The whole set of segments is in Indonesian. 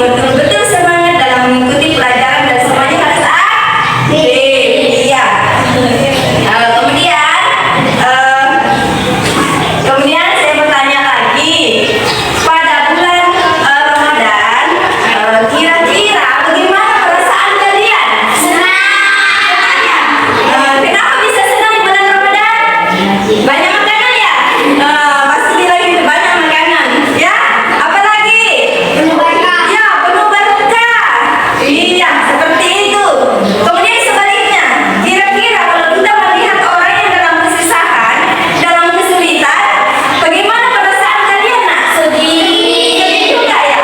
betul-betul semangat dalam mengikuti pelajaran dan semuanya harus aktif. Iya. Kemudian saya bertanya lagi, pada bulan Ramadan, kira-kira bagaimana perasaan kalian? Senang. Kenapa bisa senang di bulan Ramadan? Banyak makanan ya? Pasti lagi banyak makanan. Ya, apalagi? Penuh berkah. Ya, penuh berkah. Iya, seperti itu. Kemudian sebaliknya, kira-kira kalau kita melihat orang yang dalam kesusahan, dalam kesulitan, bagaimana perasaan kalian nak? Sedih juga ya?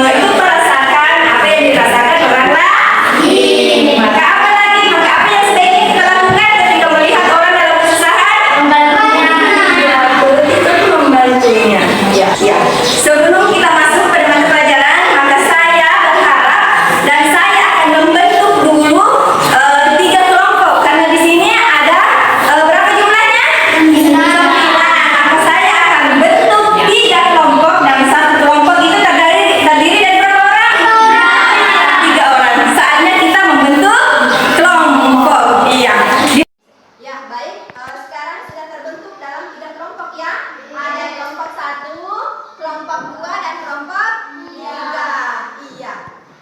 Itu merasakan apa yang dirasakan orang lain. Maka apa lagi? Maka apa yang sebaiknya kita lakukan ketika melihat orang dalam kesusahan? Membantunya. Ya, itu membantunya. Ya, ya. Sebelum kita masuk pada mata pelajaran, maka saya berharap dan saya akan membentuk dulu 3 kelompok karena di sini ada berapa jumlahnya? 9. Maka saya akan bentuk 3 kelompok dan satu kelompok itu terdiri dari berapa orang? 3 orang. Saatnya kita membentuk kelompok. Iya. Ya, baik. Sekarang sudah terbentuk dalam 3 kelompok ya. Ada kelompok 1, kelompok 2 dan kelompok 3. Iya.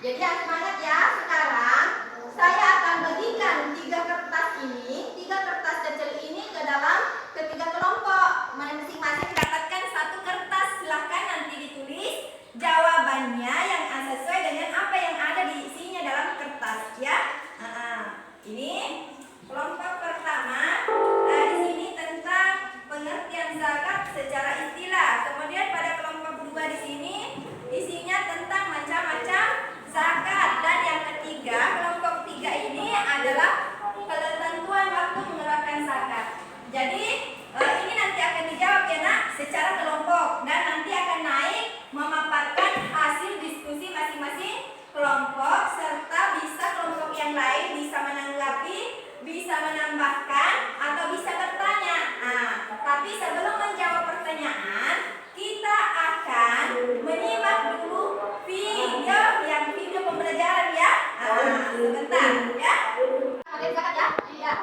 Jadi yang semangat ya. Sekarang saya akan bagikan 3 kertas ini, 3 kertas kecil ini ke dalam ketiga kelompok. Masing-masing mendapatkan 1 kertas. Silahkan nanti ditulis jawabannya yang sesuai dengan apa yang ada di isinya dalam kertas ya. Ini kelompok pertama. Di sini tentang pengertian zakat secara istilah. Kemudian pada kelompok 2 di sini isinya tentang macam-macam zakat. Dan yang ketiga, kelompok 3 ini adalah ketentuan waktu mengeluarkan zakat. Jadi ini nanti akan dijawab ya nak secara kelompok dan nanti akan naik memaparkan hasil diskusi masing-masing kelompok serta bisa kelompok yang lain bisa menanggapi, bisa menambahkan atau bisa bertanya. Tapi sebelum menjawab pertanyaan, kita akan menyimak dulu video pembelajaran ya. Sebentar ya. Ada zakat ya? Iya.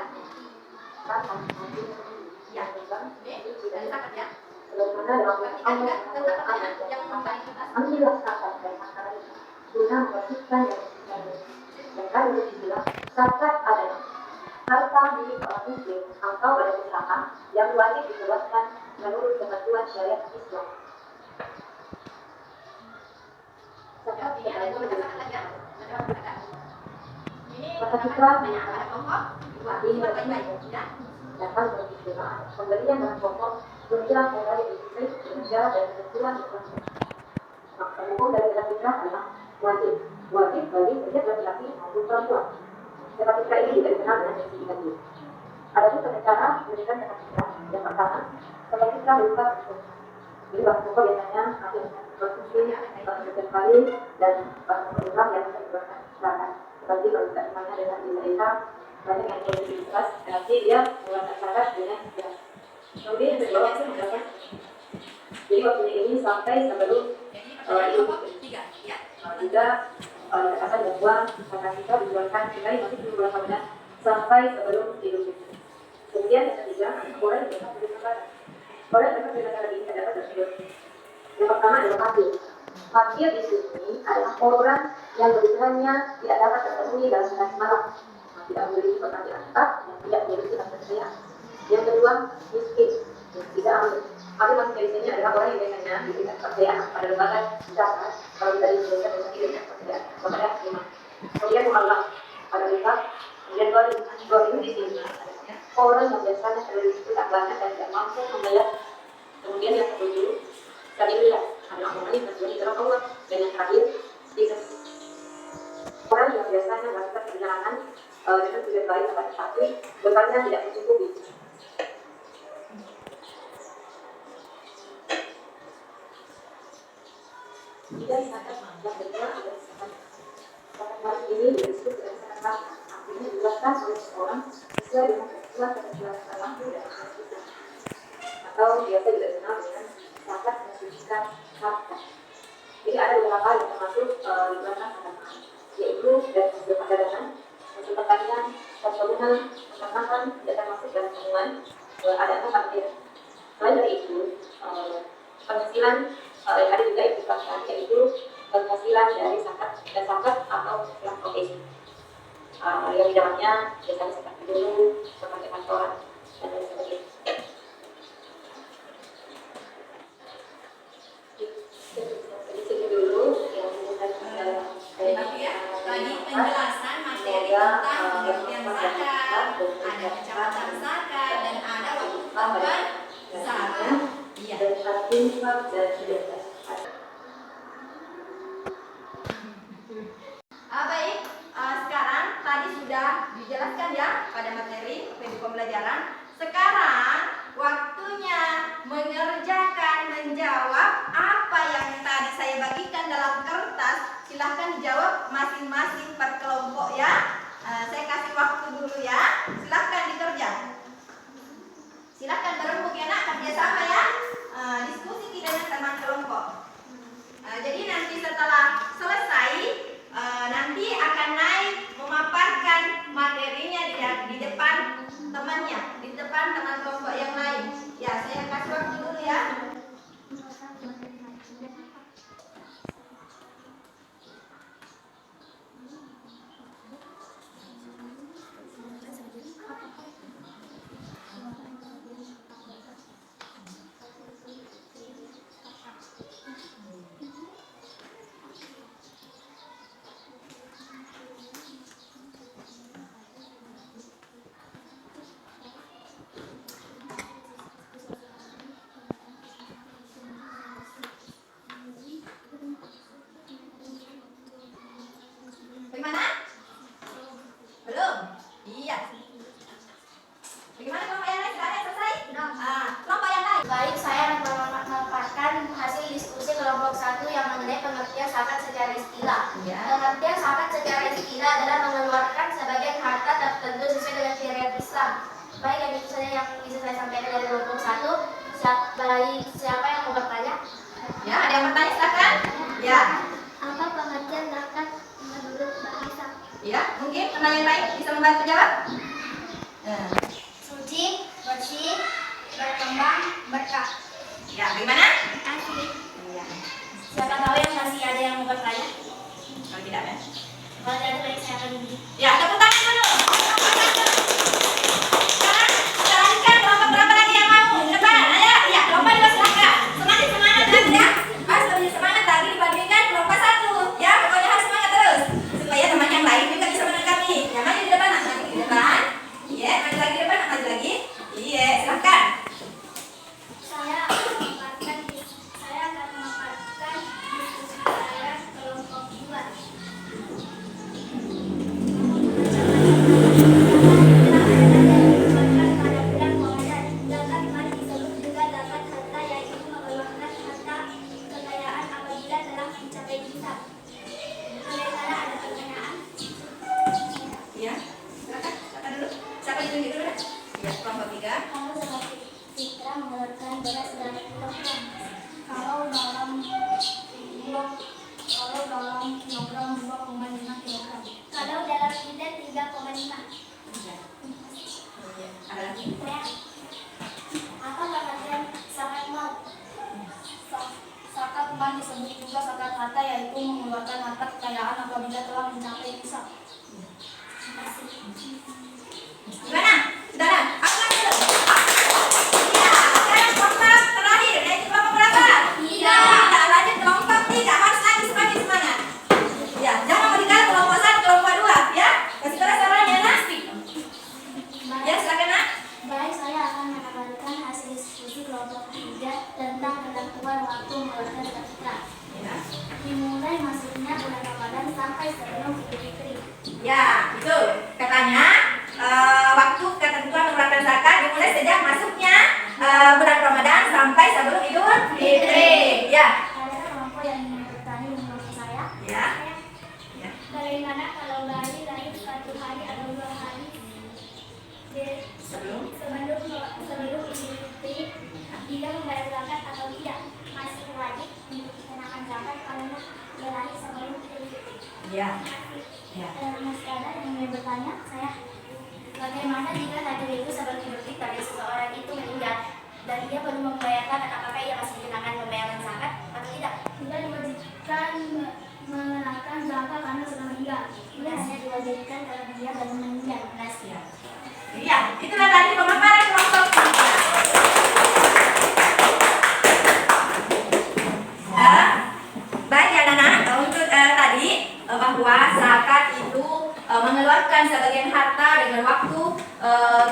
Ya. Dari zakat ya. Ambillah zakat dari antara itu guna mewajibkan yang harus dibilang zakat adalah harta milik orang muslim atau pada usaha yang wajib dikeluarkan menurut ketentuan syariat Islam. Zakat Ini ada dua zakat lagi ya. Ini ada kelompok 2. Ini baik-baik ya. dapat beristimewa pemberian bahan pokok menjelang mulai istri negara dan ketentuan Islam. Maka hukum dari zakat adalah wajib bagi setiap laki-laki maupun perempuan. Zakat fitrah ini juga dikenal dengan definisi tadi. Ada juga cara memberikan zakat fitrah. Yang pertama, zakat fitrah berupa konsumsi. Jadi bahan pokok biasanya ada konsumsi setiap kali dan bahan pokok yang bisa dikeluarkan zakat. Seperti kalau kita misalnya dengan desa banyak yang produktivitas, nanti dia mengeluarkan zakat dengan jelas. Kemudian yang kedua itu adalah jadi waktunya ini sampai sebelum juga katakan bahwa zakat kita dikeluarkan mulai masih belum bulan Ramadan sampai sebelum Idul Fitri. Kemudian yang ketiga, orang yang dapat berdekatan. Orang yang dapat berdekatan ini dapat dari dua. Yang pertama adalah fakir. Fakir di sini adalah orang yang kebutuhannya tidak dapat terpenuhi dalam sehari malam, tidak memiliki pekerjaan tetap, dan tidak memiliki harta kekayaan. Yang kedua, miskin. Tidak ambil. Tapi maksudnya di sini adalah orang yang biasanya diberikan pekerjaan pada lembaga zakat. Kalau kita di Indonesia biasanya diberikan pekerjaan kepada imam. Kemudian mualaf pada lima. Kemudian dua ini di sini orang yang biasanya terlalu tak banyak dan tidak mampu membayar. Kemudian yang ketujuh, sabilillah adalah orang yang terjadi dalam Allah. Dan yang terakhir, orang yang biasanya melakukan perjalanan dengan tujuan baik kepada satu, bekalnya tidak mencukupi. Tidak zakat yang kedua adalah zakat. Zakat ini disebut dengan zakat harta. Artinya dijelaskan oleh seorang sesuai dengan ketentuan ketentuan lampu dan kita. Atau biasa juga dikenal dengan zakat mensucikan harta. Jadi ada beberapa yang termasuk dikeluarkan zakat, yaitu dari hasil perdagangan, hasil pertanian, perkebunan, peternakan, tidak termasuk dalam kandungan ada 4 materi. Selain dari itu, penghasilan yang ada juga yang dikeluarkan yaitu penghasilan dari zakat atau istilah profesi. Yang di dalamnya biasanya zakat dulu, zakat kantoran, dan lain sebagainya. Sedikit dulu yang Tapi ya, tadi penjelasan materi tentang pengertian zakat, ada macam-macam zakat, dan ada waktu tambahan zakat. Iya. Baik, sekarang tadi sudah dijelaskan ya pada materi pembelajaran. Sekarang waktunya menjawab apa yang tadi saya bagikan dalam kertas. Silahkan dijawab masing-masing per kelompok ya. Saya kasih waktu dulu ya. Silahkan dikerja. Silahkan berembuk ya nak, kerjasama ya. Diskusi kita dengan teman kelompok. Jadi nanti setelah selesai, nanti akan naik memaparkan materinya di depan temannya, di depan teman kelompok yang lain. Ya, saya kasih waktu dulu ya. Bagaimana? Belum? Iya. Bagaimana kelompok yang lain? Sudah ada yang selesai? Kelompok yang lain? Baik, saya akan memaparkan hasil diskusi kelompok 1 yang mengenai pengertian zakat secara istilah. Ya. Pengertian zakat secara istilah adalah mengeluarkan sebagian harta tertentu sesuai dengan syariat Islam. Baik, yang itu saja yang bisa saya sampaikan dari kelompok 1. Siapa yang mau bertanya? Ya, ada yang bertanya silakan. Ya. Apa pengertian zakat menurut bahasa? Ya, mungkin teman yang lain bisa membantu jawab? Suci, bersih, berkembang, berkah. Ya, bagaimana? Kasih. Iya. Siapa tahu yang masih ada yang mau bertanya? Kalau tidak ya. Kalau tidak, baik saya akan uji. Ya, tepuk tangan dulu. Sekarang silakan kelompok berapa lagi yang mau? Depan, ayo. Ya, kelompok 2 silakan. Semakin semangat lagi ya. Harus lebih semangat lagi dibandingkan kelompok 1. Ya, pokoknya harus semangat terus. Supaya teman yang lain juga bisa melengkapi. Ya, maju di depan, maju di depan. Iya, maju lagi di depan, maju lagi. Iya, silakan. Saya akan memaparkan diskusi saya kelompok 2. Iya, silakan. Silakan dulu. Siapa yang tunjuk dulu? Ya, kelompok 3. Kalau seperti Citra mengeluarkan beras dan kilogram. Kalau dalam kilogram 2,5 kilogram. Kalau dalam liter 3,5. Iya, ada lagi. Apa pengertian zakat mal? Zakat mal disebut juga zakat harta, yaitu mengeluarkan harta kekayaan apabila telah mencapai nisab. Terima kasih. Gimana? Sudah ada? Aku lagi dulu. Iya, sekarang kelompok terakhir, yaitu kelompok berapa? 3. Kita lanjut kelompok 3. Harus lagi semakin semangat. Ya, jangan meninggal kelompok 1, kelompok 2. Ya, kasih tahu caranya nak. Ya, silakan nak. Baik, saya akan mengabarkan hasil diskusi kelompok 3 tentang ketentuan waktu mengeluarkan zakat fitrah. Ya. Dimulai masuknya bulan Ramadan sampai sebelum Idul Fitri. Ya, itu katanya waktu ketentuan mengeluarkan zakat dimulai sejak masuknya bulan Ramadan sampai sebelum Idul Fitri. Ya. Ada kelompok yang ingin bertanya dengan saya. Ya. Ya. Bagaimana kalau bayi lahir 1 hari atau 2 hari Sebelum sebelum Idul Fitri, dia membayar zakat atau tidak? Masih wajib untuk dikenakan zakat karena dia lahir sebelum Idul Fitri. Iya. Ya. Mas Dara ingin bertanya, saya bagaimana jika takdir itu seperti berarti dari seseorang itu meninggal dan dia perlu membayarkan, apakah ia masih dikenakan pembayaran zakat atau tidak? Tidak diwajibkan mengenakan zakat karena sudah meninggal. Tidak hanya diwajibkan kalau dia baru meninggal. Ya. Iya, itulah tadi pemaparan kelompok 3. Baik ya Nana, untuk tadi bahwa zakat itu mengeluarkan sebagian harta dengan waktu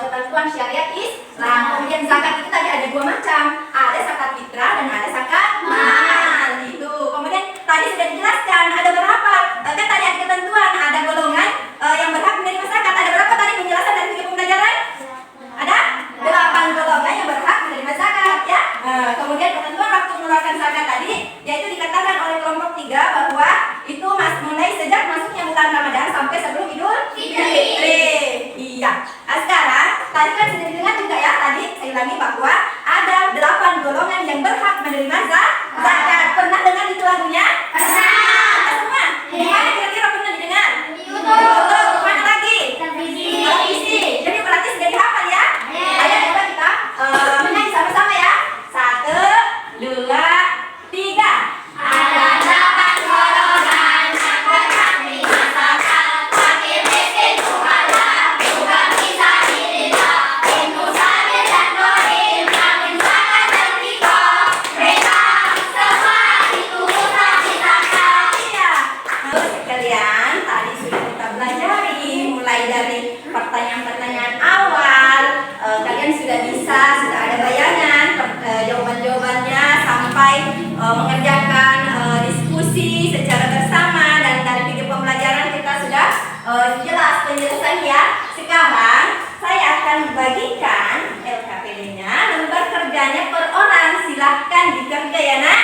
ketentuan syariat Islam. Kemudian zakat itu tadi ada 2 macam, ada zakat fitrah dan ada zakat mal. Itu. Kemudian tadi sudah dijelaskan ada berapa, kan tadi ada ketentuan, ada golongan yang berhak menerima zakat. Ada berapa tadi penjelasan dari segi pembelajaran? Ada 8 golongan yang berhak menerima zakat ya. Kemudian ketentuan waktu mengeluarkan zakat tadi yaitu dikatakan oleh kelompok 3 bahwa itu mulai sejak masuknya bulan Ramadan sampai sebelum Idul Fitri. Iya. Sekarang tadi kan sudah didengar juga ya, tadi saya ulangi bahwa ada 8 golongan yang berhak menerima zakat. Pernah dengar itu lagunya? Pernah. Semua? Gimana kira-kira pernah didengar? YouTube. Mana lagi? Televisi. Jadi berarti sudah dihafal ya? Ayo coba kita menyanyi sama-sama ya. 1, 2, 3. Ada 8 golongan yang berhak menerima zakat. Fakir miskin fuqara juga bisa diterima. Ibnu sabil dan gharim yakin zakat dan fiqah. Mereka semua diturunkan di zakat. Iya. Terus sekalian tadi sudah kita pelajari mulai dari pertanyaan-pertanyaan awal. Kalian sudah ada bayangan jawaban-jawabannya sampai mengerjakan diskusi secara bersama, dan dari video pembelajaran kita sudah jelas penjelasannya. Sekarang saya akan bagikan LKPD-nya, lembar kerjanya per orang. Silahkan dikerja ya nak.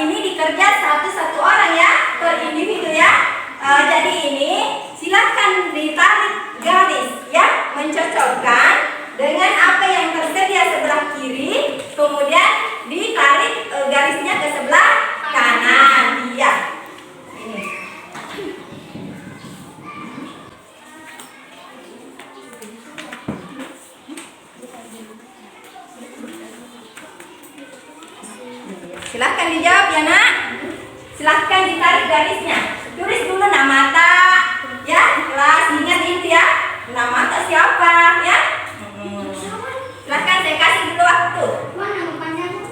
Ini dikerja satu-satu orang ya, per individu ya. Jadi ini silahkan ditarik garis ya, mencocokkan dengan apa yang tersedia sebelah kiri, kemudian ditarik garisnya ke sebelah kanan. Iya. Ini. Silahkan dijawab ya nak. Silahkan ditarik garisnya. Tulis dulu nama tak ya, kelas ingat itu ya. Nama tak siapa ya. Silahkan saya kasih dulu waktu. Mana panjangnya?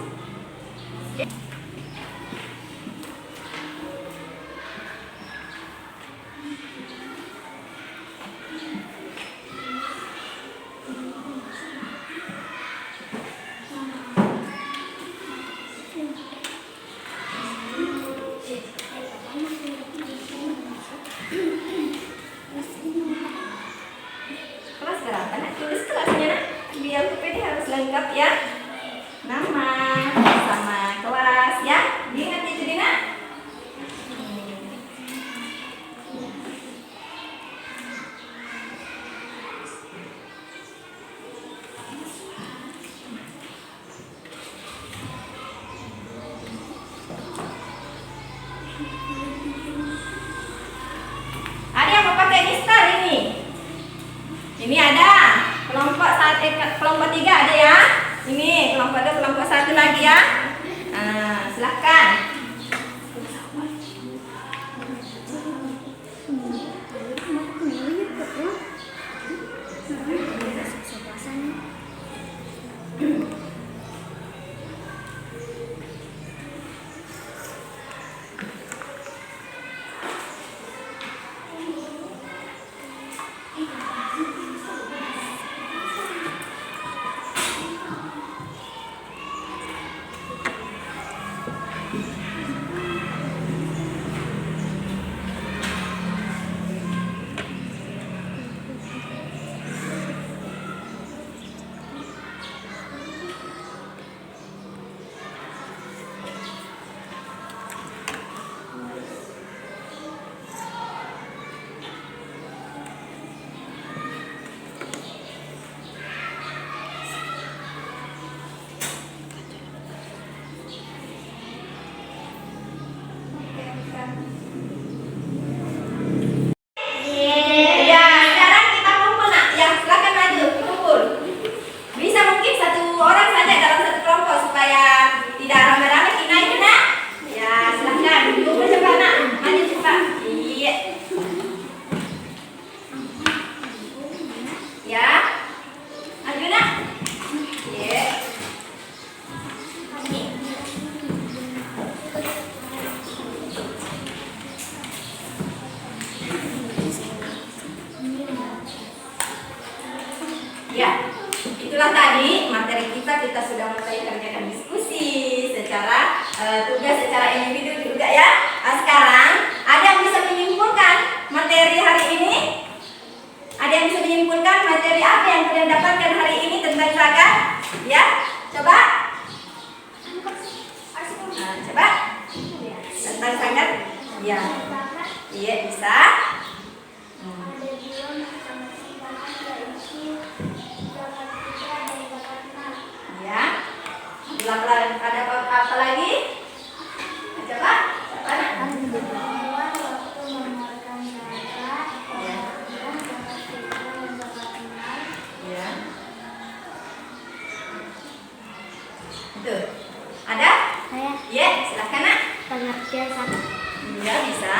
Kelas berapa nak? Tulis kelasnya nak. Biar PPD harus lengkap ya. Nama sama kelas ya. Diingat itu Dina. Ada yang mau pakai Nistar ini? Ini ada kelompok 3 ada ya. Ini kelompok 1 lagi ya. Silahkan. kita sudah mulai kerjakan diskusi secara tugas secara individu juga ya. Sekarang ada yang bisa menyimpulkan materi hari ini? Ada yang bisa menyimpulkan materi apa yang kalian dapatkan hari ini tentang zakat? Ya, coba. Coba. Tentang zakat? Ya. Iya, bisa. Ya. Ada apa lagi? Coba. Ya. Itu. Ada? Saya Ya, silakan nak. pengertian zakat. Ya, bisa.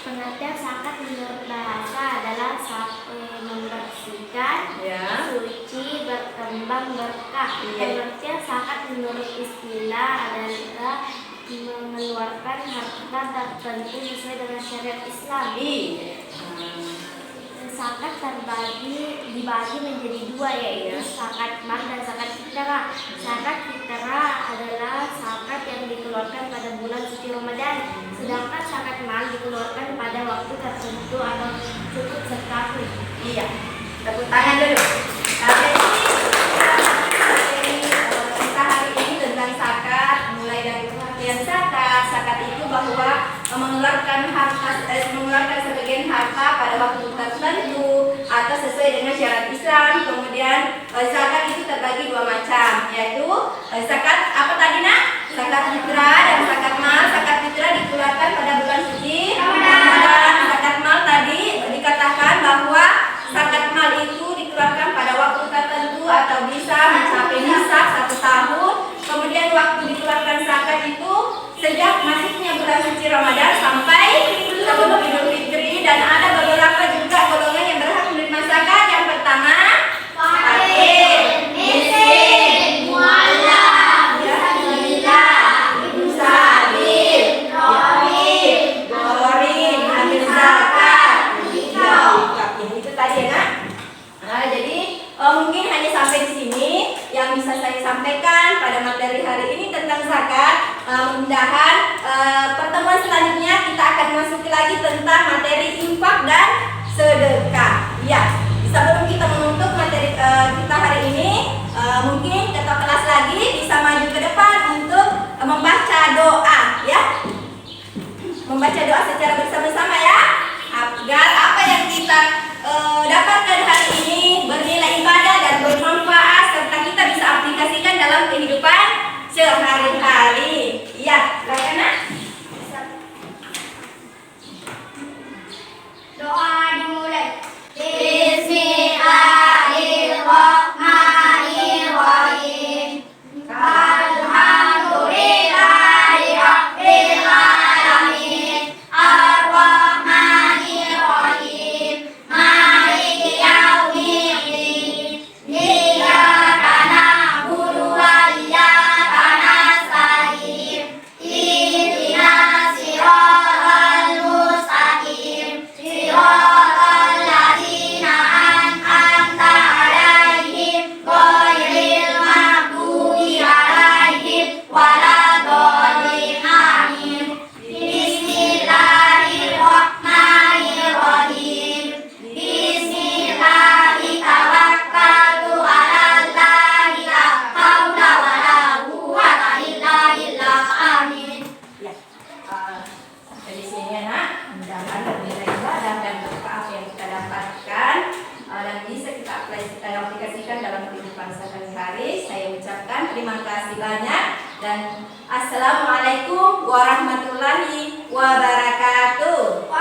Pengertian zakat menurut bahasa adalah membersihkan, Ya. suci, berkembang, berkah. Iya. Pengertian zakat menurut istilah adalah mengeluarkan harta tertentu sesuai dengan syariat Islam. Iya. Zakat dibagi menjadi dua, yaitu zakat mal dan zakat fitrah. Zakat fitrah adalah zakat yang dikeluarkan pada bulan suci Ramadan, sedangkan zakat mal dikeluarkan pada waktu tertentu atau cukup setahun. Iya. Tepuk tangan dulu. Jadi kita hari ini tentang zakat, mulai dari pengertian zakat. Zakat itu bahwa mengeluarkan sebagian harta pada waktu tertentu atau sesuai dengan syariat Islam. Kemudian zakat itu terbagi dua macam, yaitu zakat apa tadi nak? Zakat fitrah dan zakat mal. Zakat fitrah dikeluarkan pada bulan suci Ramadan. Zakat mal tadi dikatakan bahwa zakat mal itu dikeluarkan pada waktu tertentu atau bisa mencapai nisab 1 tahun. Kemudian waktu dikeluarkan zakat itu sejak masuknya bulan suci Ramadan sampai sebelum Idul Fitri, dan ada beberapa juga golongan yang berhak menerima zakat. Yang pertama, fakir, miskin, mualaf, ibu sabil, gorim, amil zakat, itu tadi ya nak. Jadi mungkin hanya sampai di sini yang bisa saya sampaikan pada materi hari ini tentang zakat. Mudah-mudahan pertemuan selanjutnya kita akan masuk lagi tentang materi infak dan sedekah. Ya, sebelum kita menutup materi kita hari ini, mungkin ketua kelas lagi bisa maju ke depan untuk membaca doa, ya. Membaca doa secara bersama-sama ya, agar apa yang kita dapatkan hari ini bernilai ibadah dan bermanfaat serta kita bisa aplikasikan dalam kehidupan sehari-hari. Iya, silakan nak. Doa dimulai. Bismillahirrahmanirrahim. Alhamdulillahirabbil alamin. Ar-Rahmanirrahim. Maliki yaumiddin. Iyyaka na'budu wa iyyaka nasta'in. Ihdinas siratal mustaqim. Siratal ladzina an'amta 'alaihim ghairil maghdubi 'alaihim waladdallin. Amin. Bismillahirrahmanirrahim. Bismillahi tawakkaltu 'alallahi la haula wala quwwata illa billah. Amin. Ya, dari sini ya nak, mudah-mudahan bernilai ibadah dan berkah apa yang kita dapatkan dan bisa kita aplikasikan dalam kehidupan sehari-hari. Saya ucapkan terima kasih banyak dan assalamualaikum warahmatullahi wabarakatuh.